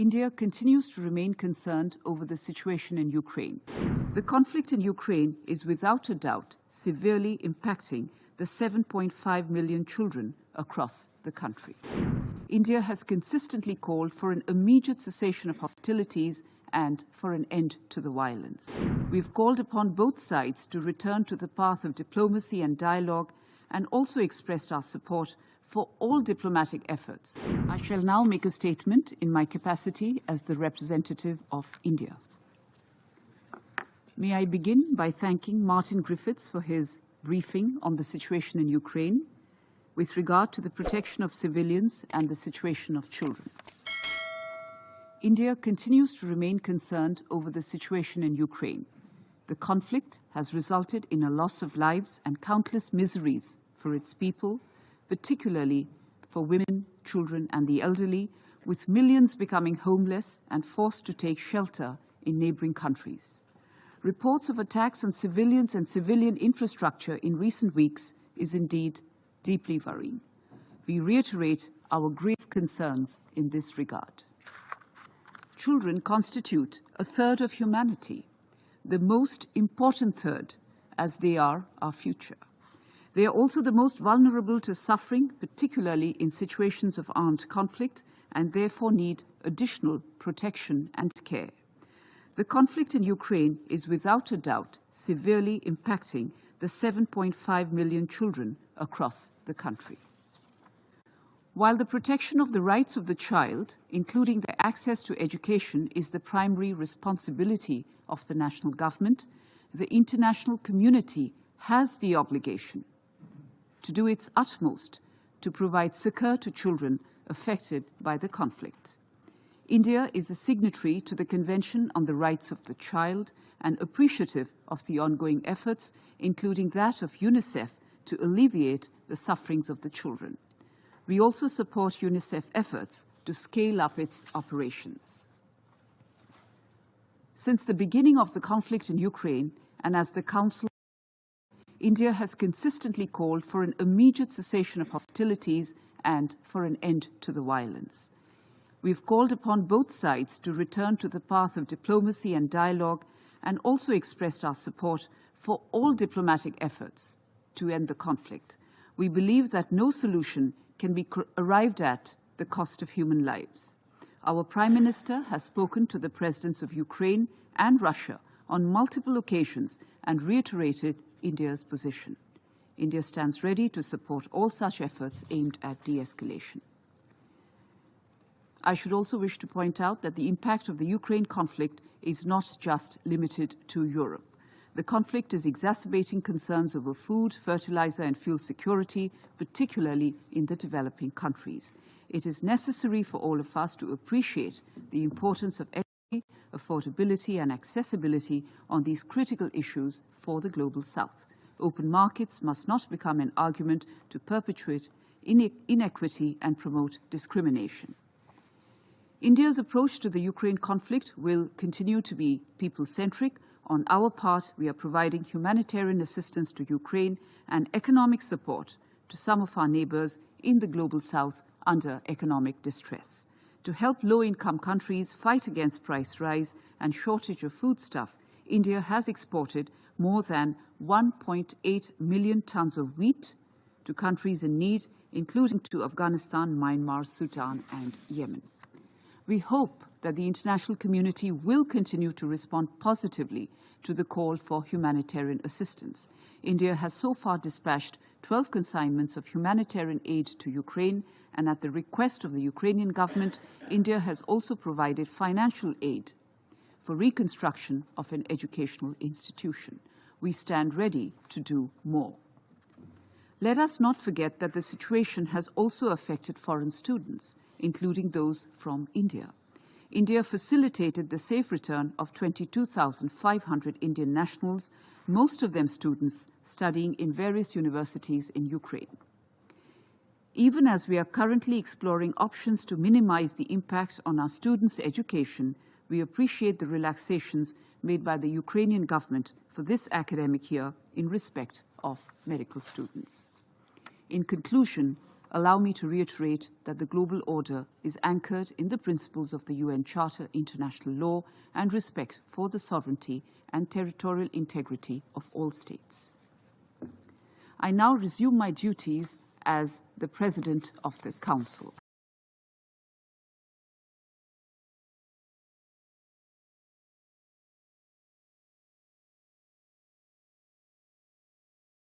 India continues to remain concerned over the situation in Ukraine. The conflict in Ukraine is without a doubt severely impacting the 7.5 million children across the country. India has consistently called for an immediate cessation of hostilities and for an end to the violence. We've called upon both sides to return to the path of diplomacy and dialogue, and also expressed our support for all diplomatic efforts. I shall now make a statement in my capacity as the representative of India. May I begin by thanking Martin Griffiths for his briefing on the situation in Ukraine with regard to the protection of civilians and the situation of children. India continues to remain concerned over the situation in Ukraine. The conflict has resulted in a loss of lives and countless miseries for its people, particularly for women, children, and the elderly, with millions becoming homeless and forced to take shelter in neighboring countries. Reports of attacks on civilians and civilian infrastructure in recent weeks is indeed deeply worrying. We reiterate our grave concerns in this regard. Children constitute a third of humanity, the most important third, as they are our future. They are also the most vulnerable to suffering, particularly in situations of armed conflict, and therefore need additional protection and care. The conflict in Ukraine is without a doubt severely impacting the 7.5 million children across the country. While the protection of the rights of the child, including their access to education, is the primary responsibility of the national government, the international community has the obligation to do its utmost to provide succor to children affected by the conflict. India is a signatory to the Convention on the Rights of the Child and appreciative of the ongoing efforts, including that of UNICEF, to alleviate the sufferings of the children. We also support UNICEF efforts to scale up its operations. Since the beginning of the conflict in Ukraine, and as the Council, India has consistently called for an immediate cessation of hostilities and for an end to the violence. We've called upon both sides to return to the path of diplomacy and dialogue, and also expressed our support for all diplomatic efforts to end the conflict. We believe that no solution can be arrived at the cost of human lives. Our Prime Minister has spoken to the presidents of Ukraine and Russia on multiple occasions and reiterated India's position. India stands ready to support all such efforts aimed at de-escalation. I should also wish to point out that the impact of the Ukraine conflict is not just limited to Europe. The conflict is exacerbating concerns over food, fertilizer, and fuel security, particularly in the developing countries. It is necessary for all of us to appreciate the importance of equity, affordability, and accessibility on these critical issues for the Global South. Open markets must not become an argument to perpetuate inequity and promote discrimination. India's approach to the Ukraine conflict will continue to be people-centric. On our part, we are providing humanitarian assistance to Ukraine and economic support to some of our neighbors in the Global South under economic distress. To help low-income countries fight against price rise and shortage of foodstuff, India has exported more than 1.8 million tons of wheat to countries in need, including to Afghanistan, Myanmar, Sudan, and Yemen. We hope that the international community will continue to respond positively to the call for humanitarian assistance. India has so far dispatched 12 consignments of humanitarian aid to Ukraine, and at the request of the Ukrainian government, India has also provided financial aid for reconstruction of an educational institution. We stand ready to do more. Let us not forget that the situation has also affected foreign students, including those from India. India facilitated the safe return of 22,500 Indian nationals, most of them students studying in various universities in Ukraine. Even as we are currently exploring options to minimize the impact on our students' education, we appreciate the relaxations made by the Ukrainian government for this academic year in respect of medical students. In conclusion, allow me to reiterate that the global order is anchored in the principles of the UN Charter, international law, and respect for the sovereignty and territorial integrity of all states. I now resume my duties as the President of the Council.